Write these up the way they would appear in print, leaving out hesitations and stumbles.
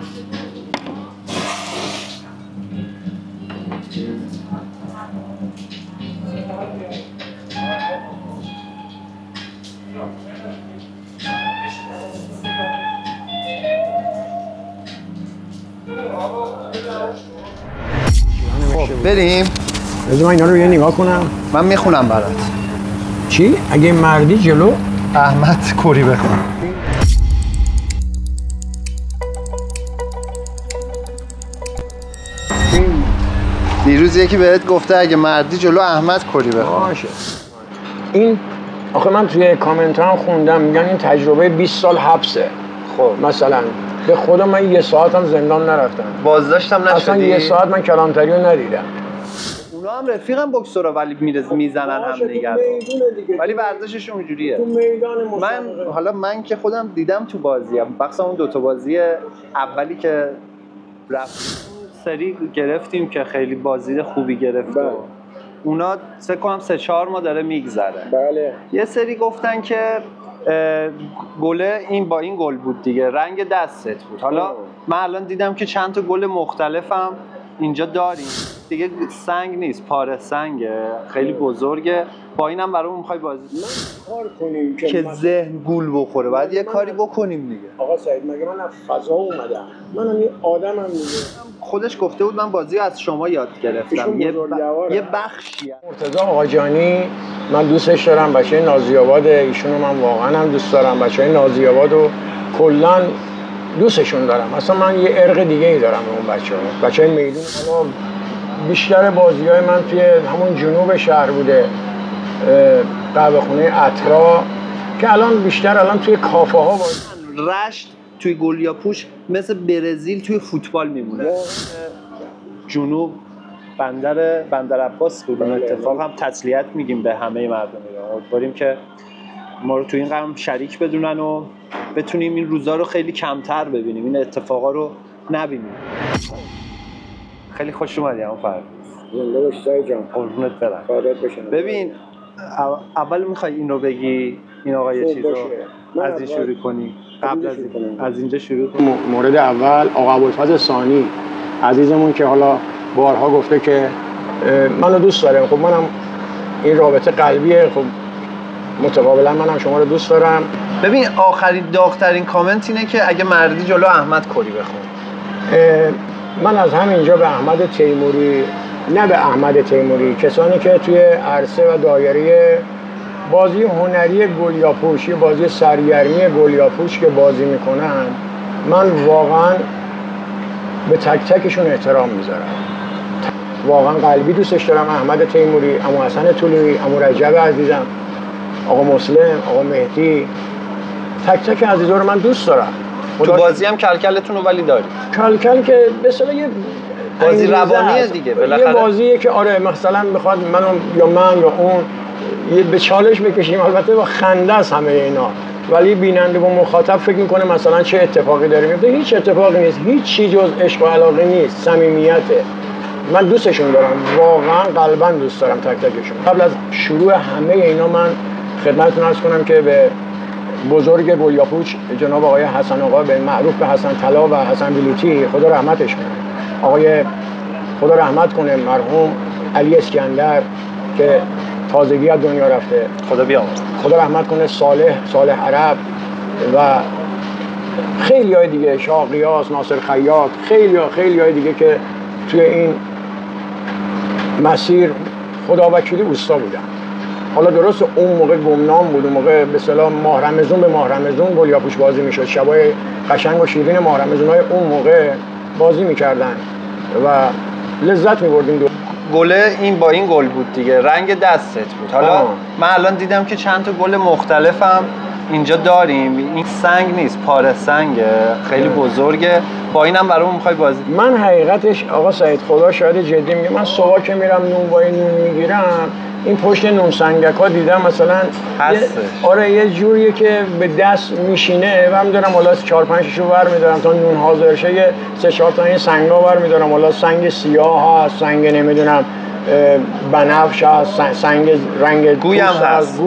خب بریم. بذار من اینا رو یه نگاه کنم. من میخونم برات. چی؟ اگه مردی جلو احمد کوری بخون. دیروز یکی بهت گفته اگه مردی جلو احمد کوری بخون. باشه. این آخه من توی کامنت هم خوندم میگن این تجربه 20 سال حبسه. خب مثلا به خدا من یه ساعت هم زندان نرفتم. بازداشتم نشدی؟ اصلا یه ساعت من کلانتری رو ندیدم. اونا هم رفیقم بوکسورا ولی میزنن هم دیگر ولی ورزشش اونجوریه. تو میدان مسابقه من که خودم دیدم تو بازیم، بخصوصا اون دوتا بازی اولی که رفت سری گرفتیم که خیلی بازی خوبی گرفت. بله. اونا سه کنم 3-4 ماه داره میگذره. بله. یه سری گفتن که گله این با این گل بود دیگه، رنگ دستت بود. حالا من الان دیدم که چند تا گل مختلفم اینجا داریم دیگه، سنگ نیست، پاره سنگه، خیلی بزرگه. با اینم برامون میخوای بازی کار کنیم که ذهن گول بخوره، بعد یه کاری بکنیم دیگه. آقا سعید مگه من از فضا اومدم؟ منم یه آدمم دیگه. خودش گفته بود من بازی از شما یاد گرفتم، یه بخشی. مرتضی آقاجانی من دوستش دارم، بچه نازی آباد، ایشونو من واقعا هم دوست دارم، بچه نازی آباد و کلا دوستشون دارم. اصلا من یه ارق دیگه ای دارم به اون بچه میدون. حالا بیشتر بازی‌های من توی همون جنوب شهر بوده، قهوه خونه اطرا، که الان بیشتر توی کافه ها رشت توی گلیاپوش مثل برزیل توی فوتبال میمونه. جنوب بندر عباس بود. اون اتفاق هم تسلیت میگیم به همه مردم ایران. امیدواریم که ما رو توی این غم شریک بدونن و بتونیم این روزا رو خیلی کمتر ببینیم، این اتفاقا رو نبینیم. خیلی خوش اومدی همون فرد. زنده باش سعید جان. قربونت برم. فدات بشم. ببین اول میخوای این رو بگی، این آقا یه چیز رو از این شروع کنی، قبل از اینجا شروع کنی. مورد اول آقا ابوالفضل ثانی عزیزمون که حالا بارها گفته که منو دوست داره. خب منم این رابطه قلبیه، خب متقابلا منم شما رو دوست دارم. ببین آخرین داغ‌ترین کامنت اینه که اگه مردی جلو احمد کوری بخون. من از همینجا به احمد تیموری، نه به احمد تیموری، کسانی که توی عرصه و دایره بازی هنری گلیاپوش، بازی سرگرمی گلیاپوش که بازی میکنن، من واقعا به تک تکشون احترام میذارم. واقعا قلبی دوستش دارم. احمد تیموری، عمو حسن طلویی، عمو رجب عزیزم، آقا مسلم، آقا مهدی، تک تک عزیزا رو من دوست دارم. تو بازی هم کلکلتون رو ولی داری. کلکل که به اصطلاح یه بازی روانیه دیگه بالاخره. یه بازیه که آره مثلا بخواد من یا اون به چالش بکشیم، البته با خنده است همه اینا، ولی بیننده و مخاطب فکر میکنه مثلا چه اتفاقی داره میفته. هیچ اتفاقی نیست، هیچ چیز جز عشق و علاقه نیست، صمیمیته. من دوستشون دارم، واقعا قلبا دوست دارم تک تکشون. قبل از شروع همه اینا من خدمتتون عرض کنم که به بزرگ گلیاپوش جناب آقای حسن آقا، به معروف به حسن طلا و حسن بلوطی، خدا رحمتش کنه، آقای خدا رحمت کنه مرحوم علی اسکندر که تازگی از دنیا رفته، خدا بیامرزه، خدا رحمت کنه، صالح عرب و خیلی های دیگه، شاه قیاس، ناصر خیاط، خیلی های دیگه که توی این مسیر خدا وکیلی اوستا بودن. حالا درست اون موقع گمنام بود، اون موقع به اصطلاح ماه رمضان به ماه رمضان گلیاپوش بازی میشد، شبای قشنگ و شیرین ماه رمضان‌های اون موقع بازی میکردن و لذت می‌بردیم. گله این با این گل بود دیگه، رنگ دستت بود. حالا من الان دیدم که چند تا گل مختلفم اینجا داریم، این سنگ نیست، پاره سنگه، خیلی بزرگه. با اینم برامون می‌خوای بازی؟ من حقیقتش آقا سعید، خدا شاهد جدی میگم، من صبح که میرم نون میگیرم، این پشت نون سنگک‌ها دیدم مثلا آره یه جوریه که به دست میشینه و می‌دارم حالا 4-5 شو ور می‌دارم تا نون حاضر شه، 3-4 تا این سنگا ور می‌دارم، حالا سنگ سیاه هست، سنگ نمیدونم بنفش هست، سنگ رنگ گویم هست،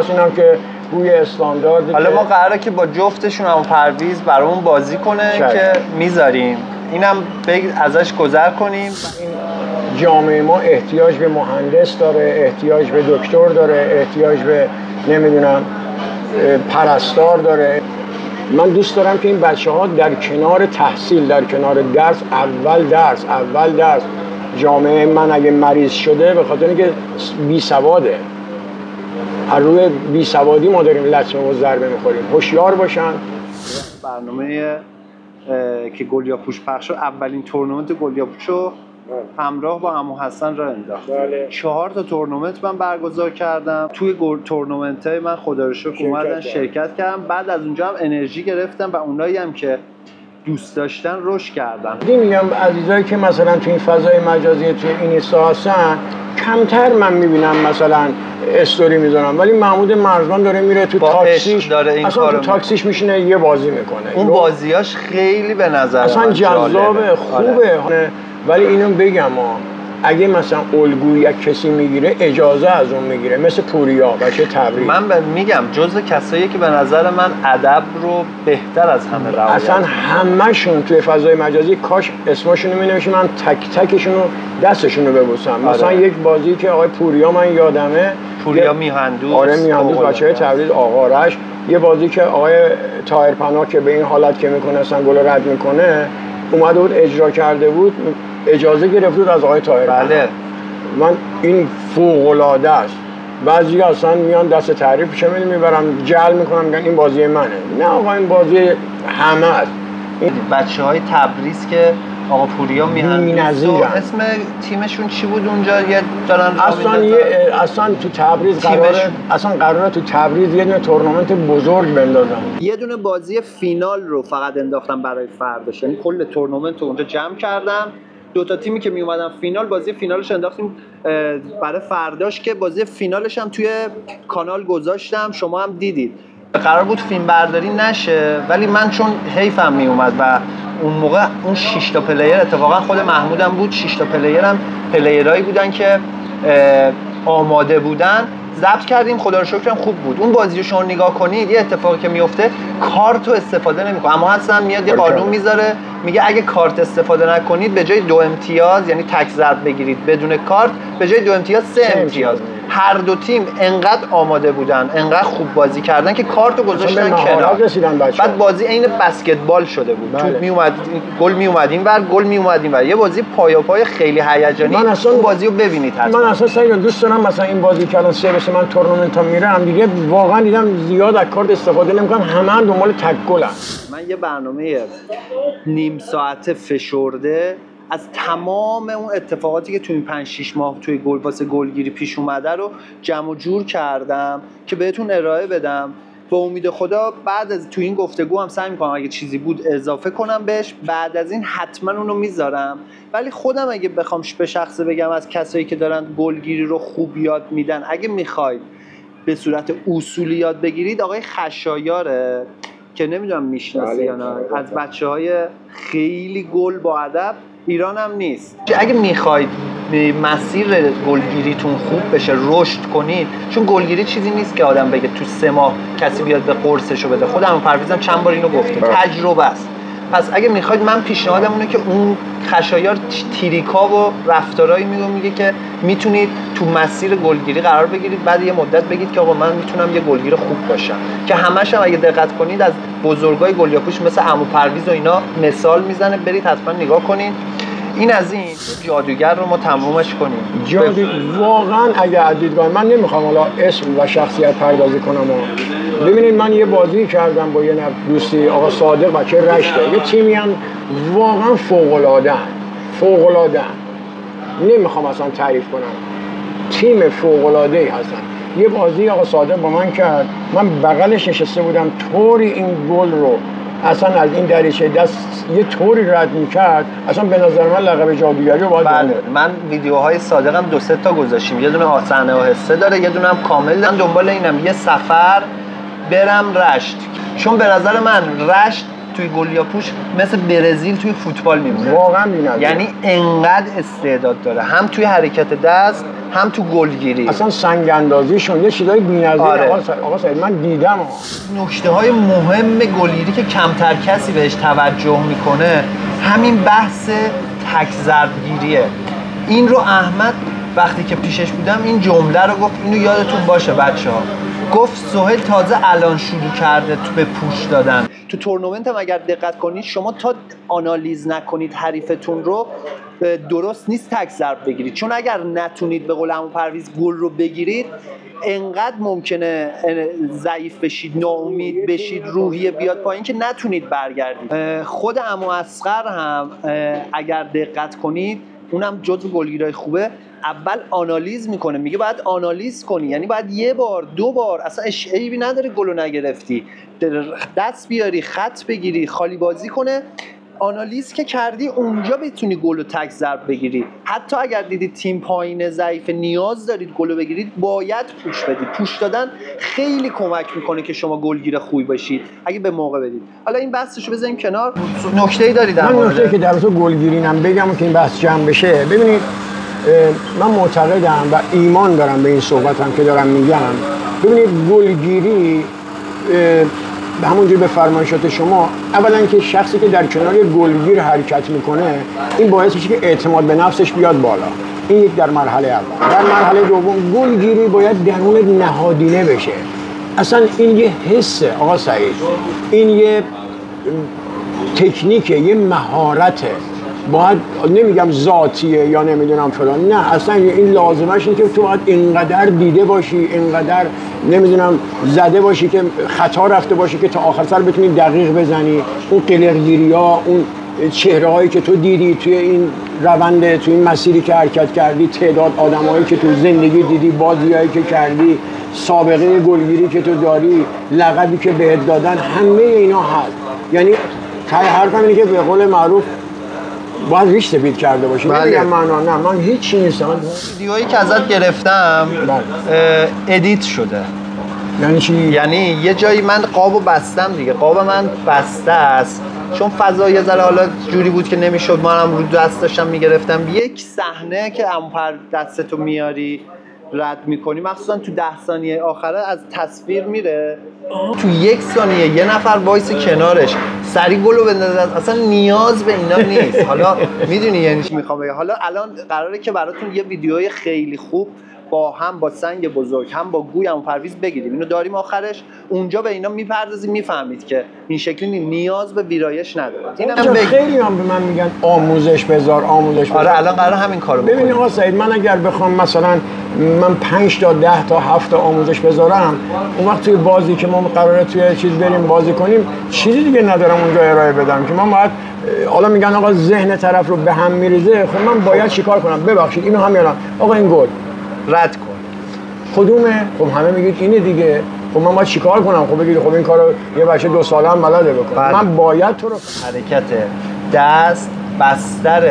اینم که بوی استانداردی. حالا ما قراره که با جفتشون هم پرویز برامون بازی کنه که میذاریم اینم ازش گذر کنیم. جامعه ما احتیاج به مهندس داره، احتیاج به دکتر داره، احتیاج به نمیدونم پرستار داره. من دوست دارم که این بچه‌ها در کنار تحصیل، در کنار درس، اول درس. جامعه من اگه مریض شده به خاطر اینکه بیسواده، هر روی بیسوادی ما داریم لطمه و ضربه میخوریم. هوشیار باشن. برنامه که گلیاپوش پخش شد، اولین تورنمنت گلیاپوشو همراه با عمو حسن را انداخت. 4 تا تورنمنت من برگزار کردم. توی تورنمنت‌های من خدا رو شکر اومدن شرکت کردم. بعد از اونجا هم انرژی گرفتم و اونایی هم که دوست داشتن رشد کردم. میگم عزیزایی که مثلا توی این فضای مجازی توی اینستا هستن کمتر من میبینم مثلا استوری میذارم، ولی محمود مرزبان داره میره تو تاکسیش، داره این اصلا تو تاکسیش میشینه یه بازی میکنه. اون بازیاش خیلی به نظر اصلا جذابه، خوبه. ولی اینو بگم اگه مثلا الگوی یک کسی میگیره اجازه از اون میگیره، مثل پوریا بچه تبریز. من میگم جزء کسایی که به نظر من ادب رو بهتر از همه رعایت. اصلا همه‌شون توی فضای مجازی کاش اسمشون رو می‌نوشتم، من تک تکشون رو دستشون رو ببوسم. مثلا یک بازی که آقای پوریا من یادمه، پوریا میهندوست، آره میهندوست بچه‌های تبریز، آقا آرش. یه بازی که آقای طاهر پناه که به این حالت که میکنه اصلا گل رد میکنه اومده بود اجرا کرده بود، اجازه گرفته بود از آقای طاهر. بله. من این فوق‌العاده است. بعضی اصلا میان دست تعریفش میبرم جعل میکنم میگن این بازی منه. نه آقا این بازی همه است. این بچه‌های تبریز که آقا پوریا میهندوست اسم تیمشون چی بود اونجا؟ یه دارن اصلا تو تبریز قراره تو تبریز یه دونه تورنمنت بزرگ بندازن. یه دونه بازی فینال رو فقط انداختم برای فرداش، یعنی کل تورنمنت رو اونجا جمع کردم. 2 تا تیمی که می اومدن فینال، بازی فینالش انداختیم برای فرداش که بازی فینالش هم توی کانال گذاشتم، شما هم دیدید. قرار بود فیلم برداری نشه، ولی من چون حیفم می اومد و اون موقع اون 6 تا پلیر اتفاقا خود محمودم بود، 6 تا پلیرم پلیرایی بودن که آماده بودن، ضبط کردیم. خدا رو شکرم خوب بود. اون بازی رو شما نگاه کنید، یه اتفاقی که میفته کارت استفاده نمیکنه، اما حسن میاد یه قانون میذاره میگه اگه کارت استفاده نکنید به جای 2 امتیاز، یعنی تک ضرب بگیرید بدون کارت، به جای 2 امتیاز 3 امتیاز. هر دو تیم انقدر آماده بودن، انقدر خوب بازی کردن که کارتو گذاشتن کنار. بعد بازی عین بسکتبال شده بود. توپ می اومد، گل می اومد اینور، گل می اومد اینور. یه بازی پایاپای خیلی هیجانی. اون بازی رو ببینید حتما. من اصلا دوست دارم مثلا این بازی که الان سه من تورنمنت ها میرم دیگه، واقعا دیدم زیاد از کارت استفاده نمیکنن، همه دنبال تک گلن. من یه برنامه نیم ساعته فشرده از تمام اون اتفاقاتی که توی این 5-6 ماه توی واسه گلگیری پیش اومده رو جمع و جور کردم که بهتون ارائه بدم. به امید خدا بعد از توی این گفتگو هم سعی می‌کنم اگه چیزی بود اضافه کنم بهش، بعد از این حتما اونو میذارم. ولی خودم اگه بخوام به شخصه بگم از کسایی که دارن گلگیری رو خوب یاد میدن، اگه میخواید به صورت اصولی یاد بگیرید، آقای خشایاره که نمیدونم میشناسی یا نه، از بچه‌های خیلی گل با ادب، ایران هم نیست. اگه میخواید مسیر گلگیریتون خوب بشه، رشد کنید، چون گلگیری چیزی نیست که آدم بگه تو 3 ماه کسی بیاد به قرصشو بده. خودم پرویزم چند بار اینو گفتم، تجربه است. پس اگه میخواید، من پیشنهادم اونه که اون خشایار تریکا و رفتارایی میگه که میتونید تو مسیر گلگیری قرار بگیرید، بعد یه مدت بگید که آقا من میتونم یه گلگیر خوب باشم، که همش هم اگه دقت کنید از بزرگای گلیاپوش مثل عمو پرویز و اینا مثال میزنه، برید حتما نگاه کنید. این از این جادوگر رو ما تمومش کنیم. واقعا اگه از دیدگاه من نمیخوام حالا اسم و شخصیت پردازی کنم، ببینید من یه بازی کردم با یه دوستی آقا صادق بچه رشته، یه تیمی هم واقعا فوق‌العاده نمیخوام اصلا تعریف کنم، تیم فوق‌العاده‌ای هستن. یه بازی آقا صادق با من کرد، من بغلش نشسته بودم، طوری این گل رو اصلا از این دریچه دست یه طوری رد می‌کرد، اصلا به نظر من لقب جادوگری رو باید بله. من ویدیوهای صادقم 2-3 تا گذاشتیم، یه دونه آسانه و حسه داره، یه دونه هم کامل. دنبال اینم یه سفر برم رشت، چون به نظر من رشت توی گلیاپوش مثل برزیل توی فوتبال میمونه. واقعا بی‌نظیر. یعنی انقدر استعداد داره، هم توی حرکت دست هم تو گلگیری. اصلا سنگ اندازیشون یه چیزای بی‌نظیر. آقا سعید من دیدم. نکته‌های مهم گلگیری که کمتر کسی بهش توجه میکنه همین بحث تک ضربگیریه. این رو احمد وقتی که پیشش بودم این جمله رو گفت، اینو یادتون باشه بچه‌ها. گفت سهیل تازه الان شروع کرده تو به پوش دادن. تو تورنمنت هم اگر دقت کنید شما تا آنالیز نکنید حریفتون رو درست نیست تک ضرب بگیرید، چون اگر نتونید به قول عمو پرویز گل رو بگیرید انقدر ممکنه ضعیف بشید، ناامید بشید، روحیه بیاد پایین که نتونید برگردید. خود عمو اصغر هم اگر دقت کنید اونم جزو گلگیرای خوبه، اول آنالیز میکنه، میگه باید آنالیز کنی، یعنی باید یه بار دو بار، اصلا عیبی نداره گلو نگرفتی دست بیاری خط بگیری خالی بازی کنه، آنالیز که کردی اونجا بتونی گلو تک ضرب بگیری. حتی اگر دیدید تیم پایین ضعیف نیاز دارید گلو بگیرید باید پوش بدید. پوش دادن خیلی کمک میکنه که شما گلگیر خوبی باشید اگه به موقع بدید. حالا این بحثشو بذاریم کنار. نکته‌ای دارید در مورد نکته که در رابطه گلگیرینم بگم که این بحث جمع بشه. ببینید من معتقدم و ایمان دارم به این صحبتم که دارم میگم. ببینید گلگیری به همونجور به فرمایشات شما، اولا که شخصی که در کنار گلگیر حرکت میکنه این باعث میشه که اعتماد به نفسش بیاد بالا. این یک در مرحله اول. در مرحله دوم گلگیری باید درون نهادینه بشه. اصلا این یه حسه آقا سعید، این یه تکنیکه، یه مهارته، باید نمیگم ذاتیه یا نمیدونم فلان، نه اصلا این لازمش اینه که تو باید اینقدر دیده باشی، اینقدر نمیدونم زده باشی که خطا رفته باشی که تا آخر سر بتونی دقیق بزنی. اون قلقگیری ها، اون چهره هایی که تو دیدی توی این روند، توی این مسیری که حرکت کردی، تعداد آدمایی که تو زندگی دیدی، بازیایی که کردی، سابقه گلگیری که تو داری، لقبی که بهت دادن، همه اینا هست. یعنی حرفم اینه که به قول معروف باید ریش سفید کرده باشی. نمیگم من هیچی نیستم. ویدیوهایی که ازت گرفتم ادیت شده. یعنی چی؟ یعنی یه جایی من قابو بستم دیگه، قاب من بسته است چون فضا یه ذره حالا جوری بود که نمیشد، منم رو دست داشتم میگرفتم. یک صحنه که امپر دستتو میاری رد میکنی، مخصوصا تو 10 ثانیه آخره از تصویر میره، تو 1 ثانیه یه نفر وایس کنارش سری گلو بندازه، اصلا نیاز به اینا نیست. حالا میدونی یعنی چی میخوام بگم. حالا الان قراره که براتون یه ویدیوهای خیلی خوب با سنگ بزرگ هم با گوی عمو پرویز بگیریم، اینو داریم آخرش، اونجا به اینا میپردازیم، میفهمید که این شکلی نیاز به ویرایش نداره. اینم خیلی هم به من میگن آموزش بذار. آره الان قراره همین کارو بکنیم. ببین آقا سعید، من اگر بخوام مثلا من 5 تا 10 تا 7 تا آموزش بذارم، اون وقت توی بازی که ما قراره توی چیز بریم بازی کنیم چیزی دیگه ندارم اونجا ارائه بدم که من باید، حالا میگن آقا ذهن طرف رو به هم میریزه، خب من باید چیکار کنم؟ ببخشید اینو هم یادم، آقا این گل رد کن. کدومه؟ خب همه میگید اینه دیگه. خب من باید چیکار کنم؟ خب بگید خب این کارو یه بچه 2 ساله هم بلده بکنه. من باید تو رو حرکت دست، بستر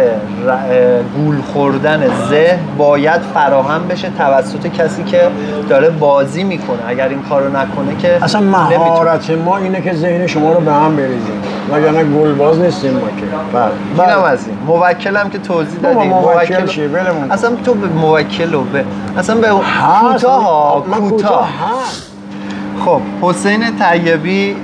گول خوردن ذهن باید فراهم بشه توسط کسی که داره بازی میکنه. اگر این کارو نکنه که اصلا مهارت ما اینه که ذهن شما رو به هم بریزیم، وگرنه گلباز نیستیم ما که. اینم از این. موکلم که توضیح دادیم. موکل چیه؟ بلمون. اصلا تو به موکل و به اصلا به کوتاه هست. خب حسین طیبی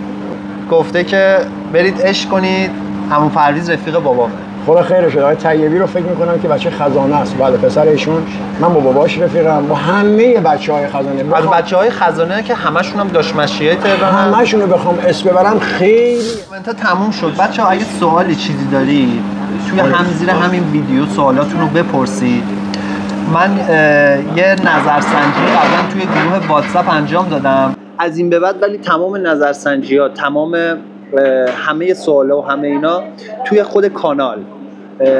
گفته که برید عشق کنید، عمو پرویز رفیق بابامه. خدا خیرش بده. آقای طیبی رو فکر می‌کنم که بچه خزانه است. بله پسر ایشون، من با باباش رفیقم، با همه بچه‌های خزانه. بچه‌های خزانه که همشون هم داشمشیای تهران، همشون رو بخوام اسم ببرم خیلی. تا تموم شد. بچه‌ها اگه سوالی چیزی دارید توی زیر همین ویدیو سوالاتون رو بپرسید. من یه نظرسنجی قبلا توی گروه واتساپ انجام دادم. از این به بعد ولی تمام نظرسنجی‌ها، تمام همه سوالا و همه اینا توی خود کانال،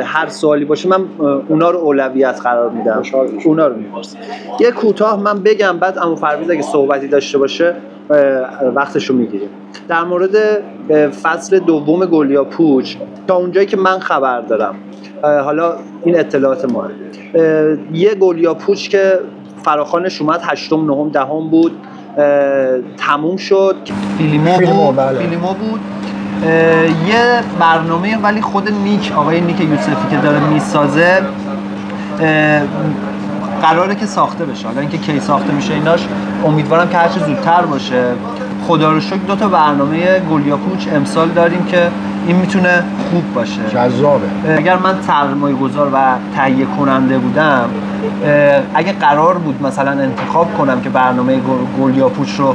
هر سوالی باشه من اونا رو اولویت قرار میدم، اونا رو میپرسم. یه کوتاه من بگم، بعد عمو پرویز اگه صحبتی داشته باشه وقتشو میگیریم. در مورد فصل دوم گلیاپوش تا اونجایی که من خبر دارم، حالا این اطلاعات ماه، یه گلیاپوش که فراخوانش اومد 8م 9م 10م بود، تموم شد. فیلیمو بود. یه برنامه ولی خود نیک، آقای نیک یوسفی که داره میسازه قراره که ساخته بشه. حالا اینکه کی ساخته میشه ایناش امیدوارم که هرچه زودتر باشه. خدا رو شکر 2 تا برنامه گلیاپوچ امسال داریم که این میتونه خوب باشه، جذابه. اگر من سرمایه‌گذار و تهیه کننده بودم، اگه قرار بود مثلا انتخاب کنم که برنامه گلیاپوچ رو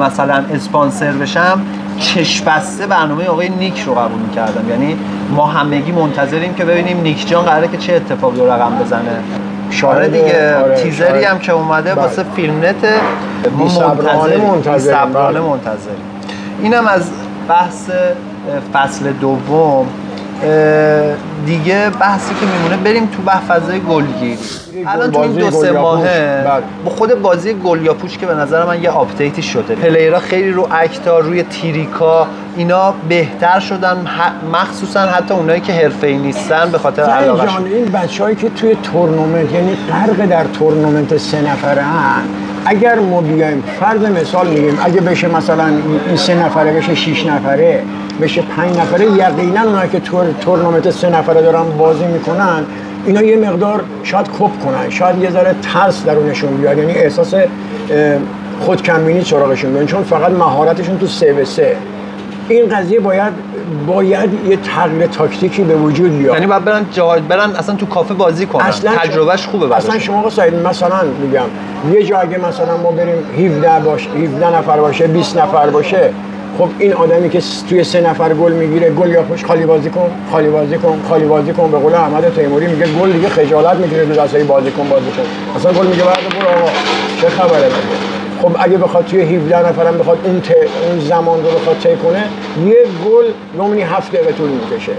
مثلا اسپانسر بشم، چشم بسته برنامه آقای نیک رو قبول می‌کردم. یعنی ما همگی منتظریم که ببینیم نیک جان قراره که چه اتفاقی رو رقم بزنه. آره دیگه، تیزری هم که اومده واسه فیلم نت، ما صبرانه منتظریم. اینم از بحث فصل دوم. دیگه بحثی که میمونه بریم تو فضای گلگیری. الان تو این 2-3 ماهه با خود بازی گلیاپوچ که به نظر من یه آپدیتی شده، پلیرها خیلی رو اکتا، روی تیریکا اینا بهتر شدن، مخصوصا حتی اونایی که حرفه‌ای نیستن به خاطر علاقه‌شون. این بچه‌هایی که توی تورنمنت، یعنی غرق در تورنمنت 3 نفره ان، اگر ما بیایم فرض مثال میگیم اگه بشه مثلا این 3 نفره بشه 6 نفره بشه 5 نفره، یقینا اونایی که تورنمنت 3 نفره دارن بازی میکنن اینا یه مقدار شاید کپ کنن، شاید یه ذره ترس درونشون بیاد، یعنی احساس خودکمبینی سراغشون بیاد، چون فقط مهارتشون تو 3-3. این قضیه باید یه تغییر تاکتیکی به وجود بیاد. یعنی باید برن اصلا تو کافه بازی کنن، تجربهش خوبه براشون. اصلا شما سعید مثلا میگم یه جا اگه مثلا ما بریم 17 نفر باشه 20 نفر باشه، خب این آدمی که توی 3 نفر گل میگیره، گل یا پشت خالی بازی کن، به قول احمد تیموری میگه گل دیگه خجالت میگیره تو دستای بازی کن. اصلا گل میگه بعد برو آقا چه خبره دیگه. خب اگه بخواد توی 17 نفرم بخواد اون زمان رو بخواد طی کنه، یه گل نمونی 7 دقیقه طول میکشه.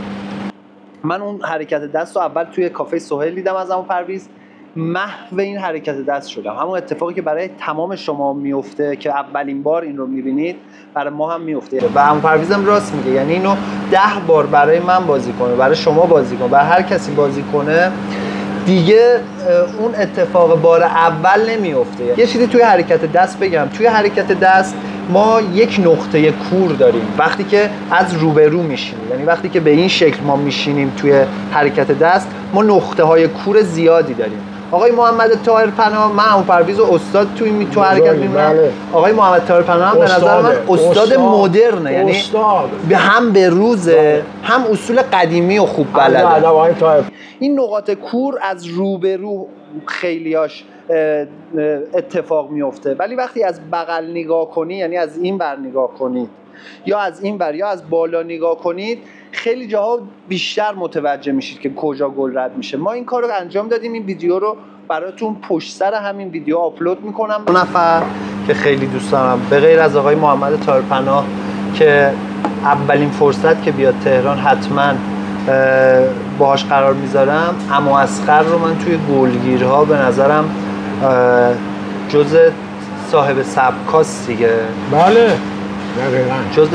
من اون حرکت دست رو اول توی کافه سهیل دیدم از عمو پرویز، محو این حرکت دست شدم. همون اتفاقی که برای تمام شما میفته که اولین بار این رو میبینید، برای ما هم میفته و عمو پرویز هم راست میگه. یعنی اینو 10 بار برای من بازی کنه، برای شما بازی کنه، برای هر کسی بازی کنه، دیگه اون اتفاق بار اول نمیفته. یه چیزی توی حرکت دست بگم، توی حرکت دست ما یک نقطه کور داریم وقتی که از روبرو میشینیم، یعنی وقتی که به این شکل ما میشینیم توی حرکت دست، ما نقطه های کور زیادی داریم. آقای محمد طاهر پناه، من عمو پرویز و استاد تو حرکت میبینم. آقای محمد طاهر پناه هم به نظر من استاد مدرنه، یعنی هم به روزه، هم اصول قدیمی و خوب بلده. این نقاط کور از روبرو خیلیاش اتفاق میفته، ولی وقتی از بغل نگاه کنی، یعنی از این ور نگاه کنید یا از این ور یا از بالا نگاه کنید، خیلی جاها بیشتر متوجه میشید که کجا گل رد میشه. ما این کار رو انجام دادیم، این ویدیو رو براتون پشت سر همین ویدیو آپلود میکنم. 2 نفر که خیلی دوست دارم به غیر از آقای محمد طاهرپناه که اولین فرصت که بیاد تهران حتما باهاش قرار میذارم، عمو اصغر رو من توی گلگیرها به نظرم جز صاحب سبکاست دیگه. بله دقیقاً. جز